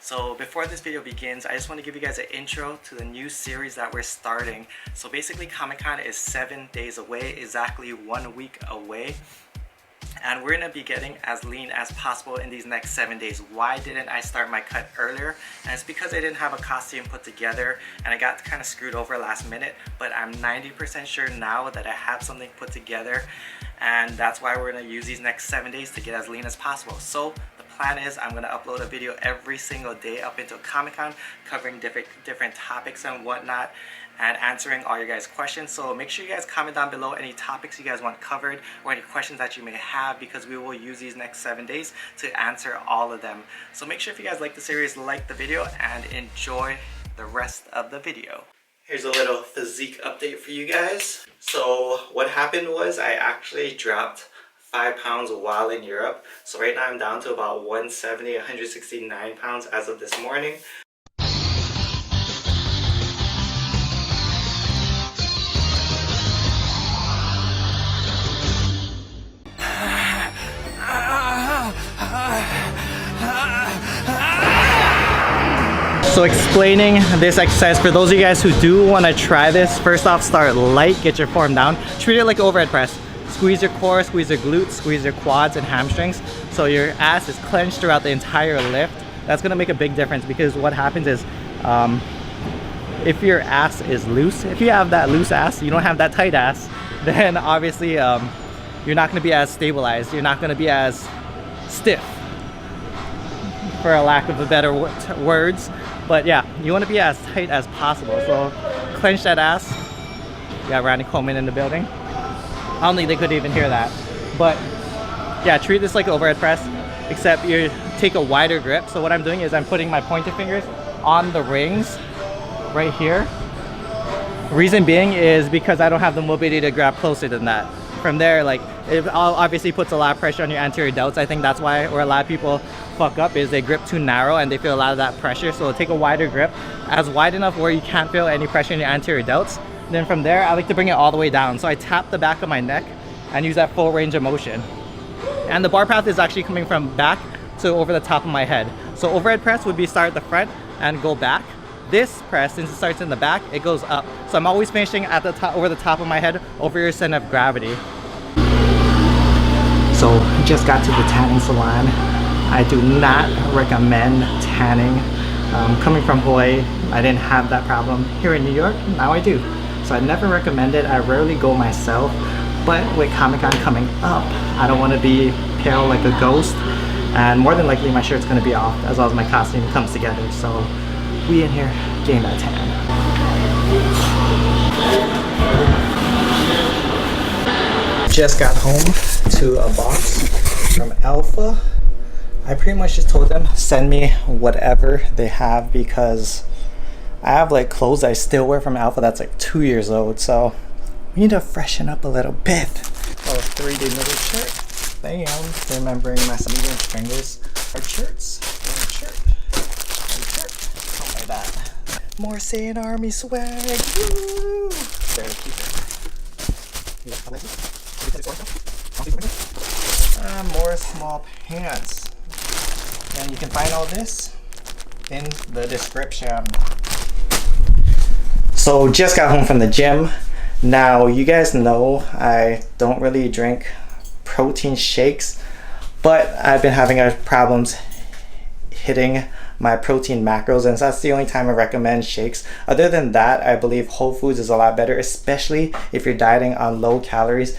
So before this video begins, I just want to give you guys an intro to the new series that we're starting. So basically Comic-Con is 7 days away, exactly 1 week away. And we're going to be getting as lean as possible in these next 7 days. Why didn't I start my cut earlier? And it's because I didn't have a costume put together and I got kind of screwed over last minute. But I'm 90% sure now that I have something put together, and that's why we're going to use these next 7 days to get as lean as possible. So the plan is I'm going to upload a video every single day up until Comic-Con, covering different topics and whatnot, and answering all your guys' questions. So make sure you guys comment down below any topics you guys want covered or any questions that you may have, because we will use these next 7 days to answer all of them. So make sure if you guys like the series, like the video and enjoy the rest of the video. Here's a little physique update for you guys. So what happened was I actually dropped 5 pounds while in Europe. So right now I'm down to about 170, 169 pounds as of this morning. So explaining this exercise for those of you guys who do want to try this, first off, start light, get your form down, treat it like overhead press. Squeeze your core, squeeze your glutes, squeeze your quads and hamstrings so your ass is clenched throughout the entire lift. That's going to make a big difference, because what happens is if your ass is loose, if you have that loose ass, you don't have that tight ass, then obviously you're not going to be as stabilized, you're not going to be as stiff, for a lack of a better words. But yeah, you want to be as tight as possible. So clench that ass. You got Randy Coleman in the building. I don't think they could even hear that. But yeah, treat this like overhead press, except you take a wider grip. So what I'm doing is I'm putting my pointer fingers on the rings right here. Reason being is because I don't have the mobility to grab closer than that. From there, like, it obviously puts a lot of pressure on your anterior delts. I think that's why, or a lot of people fuck up, is they grip too narrow and they feel a lot of that pressure. So take a wider grip, as wide enough where you can't feel any pressure in your anterior delts. Then from there, I like to bring it all the way down. So I tap the back of my neck and use that full range of motion. And the bar path is actually coming from back to over the top of my head. So overhead press would be start at the front and go back. This press, since it starts in the back, it goes up. So I'm always finishing at the top, over the top of my head, over your center of gravity. So just got to the tanning salon. I do not recommend tanning. Coming from Hawaii, I didn't have that problem. Here in New York, now I do. So I never recommend it. I rarely go myself. But with Comic-Con coming up, I don't want to be pale like a ghost. And more than likely my shirt's going to be off as long as my costume comes together. So we in here getting that tan. Just got home to a box from Alpha. I pretty much just told them send me whatever they have, because I have like clothes I still wear from Alpha that's like 2 years old, so we need to freshen up a little bit. Oh, 3D knitted shirt. Damn, remembering my medium fingers. Our shirts. Something like that. More Saiyan Army swag. Woo! There, keep it. More small pants. And you can find all this in the description. So just got home from the gym. Now you guys know I don't really drink protein shakes, but I've been having problems hitting my protein macros, and so that's the only time I recommend shakes. Other than that, I believe Whole Foods is a lot better, especially if you're dieting on low calories.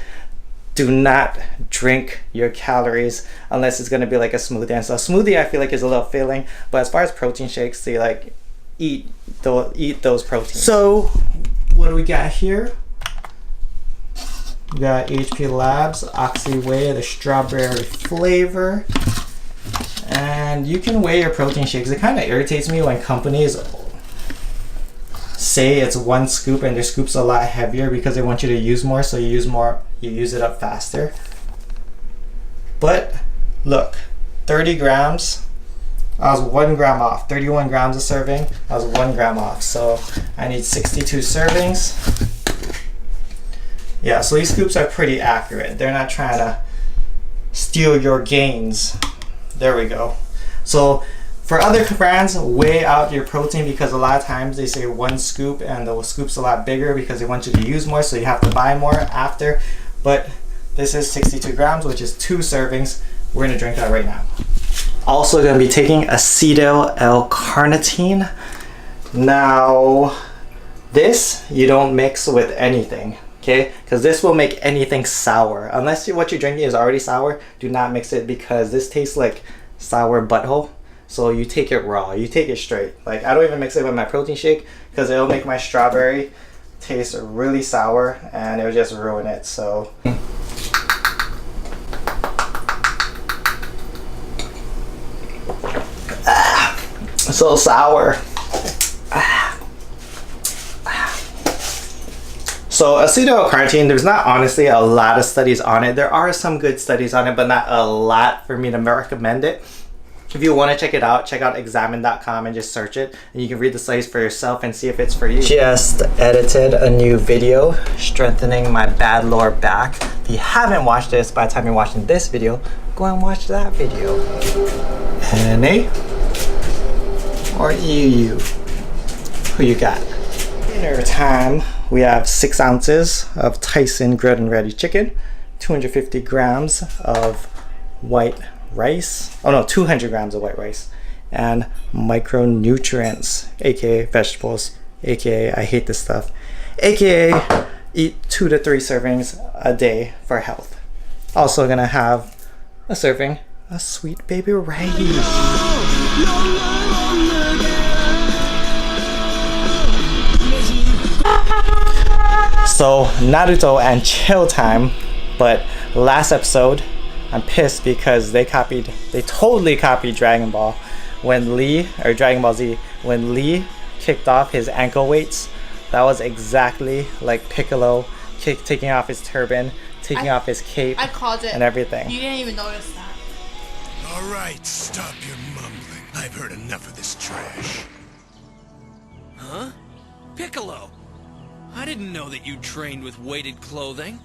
Do not drink your calories unless it's going to be like a smoothie. And so a smoothie I feel like is a little filling, but as far as protein shakes, they like eat those proteins. So what do we got here? We got HP Labs Oxy Whey, the strawberry flavor. And you can weigh your protein shakes. It kind of irritates me when companies say it's 1 scoop and their scoop's a lot heavier, because they want you to use more, so you use it up faster. But look, 30 grams, I was 1 gram off. 31 grams a serving, I was 1 gram off. So I need 62 servings. Yeah, so these scoops are pretty accurate. They're not trying to steal your gains. There we go. So For other brands, weigh out your protein because a lot of times they say 1 scoop and the scoop's a lot bigger because they want you to use more, so you have to buy more after. But this is 62 grams, which is 2 servings. We're gonna drink that right now. Also gonna be taking acetyl L-carnitine. Now, this you don't mix with anything, okay? Because this will make anything sour. Unless what you're drinking is already sour, do not mix it because this tastes like sour butthole. So you take it raw, you take it straight. Like, I don't even mix it with my protein shake because it'll make my strawberry taste really sour and it'll just ruin it. So so sour. So acetyl-L-carnitine, there's not honestly a lot of studies on it. There are some good studies on it, but not a lot for me to recommend it. If you want to check it out, check out examine.com and just search it. And you can read the studies for yourself and see if it's for you. Just edited a new video strengthening my bad lower back. If you haven't watched this, by the time you're watching this video, go and watch that video. NA or EU? Who you got? Dinner time. We have 6 ounces of Tyson grilled and ready chicken, 250 grams of white rice, 200 grams of white rice, and micronutrients, aka vegetables, aka I hate this stuff, aka eat 2 to 3 servings a day for health. Also gonna have a serving of sweet baby rice. So Naruto and chill time, but last episode I'm pissed because they totally copied Dragon Ball when Dragon Ball Z, when Lee kicked off his ankle weights. That was exactly like Piccolo taking off his turban, taking off his cape. I called it. And everything. You didn't even notice that. All right, stop your mumbling. I've heard enough of this trash. Huh? Piccolo! I didn't know that you trained with weighted clothing.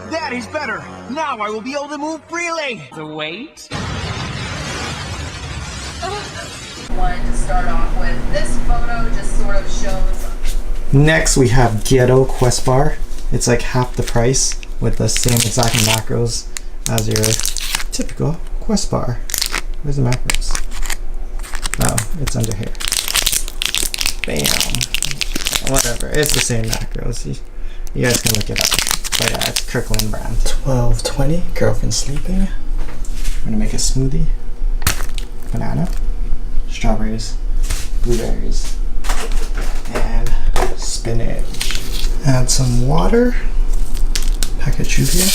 Daddy's better. Now I will be able to move freely. The weight? Wanted to start off with this photo just sort of shows. Next we have Ghetto Quest Bar. It's like half the price with the same exact macros as your typical Quest Bar. Where's the macros? Oh, it's under here. Bam. Whatever, it's the same macros. You guys can look it up. But yeah, it's Kirkland brand. 12:20, girlfriend sleeping. I'm gonna make a smoothie. Banana, strawberries, blueberries, and spinach. Add some water. Pack of chuvia.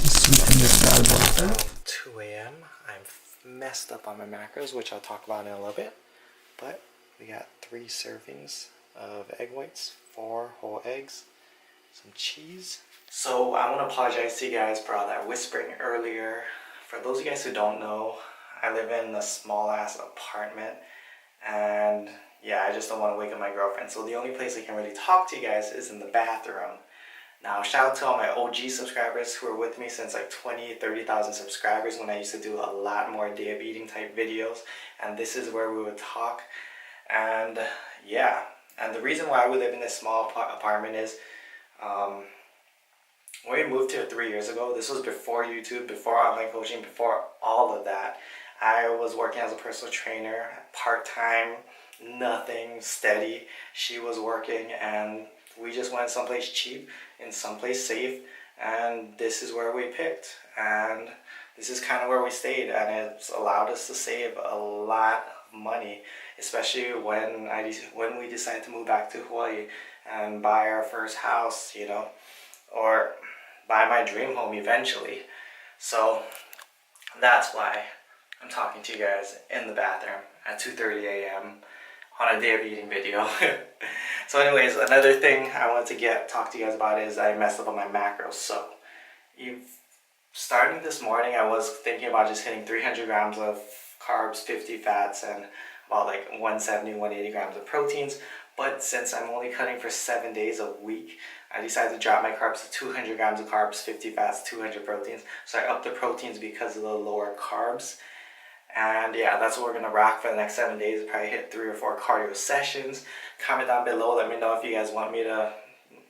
Sweeten this bad boy up. 2 a.m. I'm messed up on my macros, which I'll talk about in a little bit. But we got 3 servings of egg whites, 4 whole eggs, some cheese. So I want to apologize to you guys for all that whispering earlier. For those of you guys who don't know, I live in a small ass apartment and yeah, I just don't want to wake up my girlfriend. So the only place I can really talk to you guys is in the bathroom. Now shout out to all my OG subscribers who are with me since like 30,000 subscribers when I used to do a lot more day of eating type videos, and this is where we would talk. And yeah, and the reason why we live in this small apartment is when we moved here 3 years ago, this was before YouTube, before online coaching, before all of that. I was working as a personal trainer, part-time, nothing steady. She was working and we just went someplace cheap and someplace safe, and this is where we picked, and this is kind of where we stayed, and it's allowed us to save a lot of money, especially when we decided to move back to Hawaii and buy our first house, you know, or buy my dream home eventually. So that's why I'm talking to you guys in the bathroom at 2:30 a.m. on a day of eating video. So anyways, another thing I wanted to talk to you guys about is I messed up on my macros. So starting this morning, I was thinking about just hitting 300 grams of carbs, 50 fats, and about like 170, 180 grams of proteins. But since I'm only cutting for 7 days a week, I decided to drop my carbs to 200 grams of carbs, 50 fats, 200 proteins. So I upped the proteins because of the lower carbs. And yeah, that's what we're gonna rock for the next 7 days. Probably hit 3 or 4 cardio sessions. Comment down below, let me know if you guys want me to,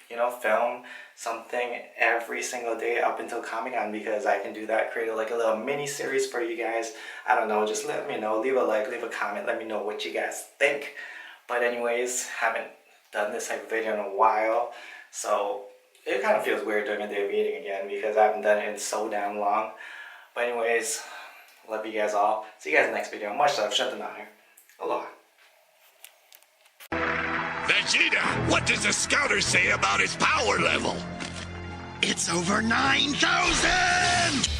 you know, film something every single day up until Comic-Con, because I can do that, create like a little mini series for you guys. I don't know, just let me know, leave a like, leave a comment, let me know what you guys think. But anyways, haven't done this type of video in a while, so it kind of feels weird doing a day of eating again because I haven't done it in so damn long. But anyways, love you guys all. See you guys in the next video. Much love. Shut them out here. Aloha. Vegeta, what does the scouter say about his power level? It's over 9,000!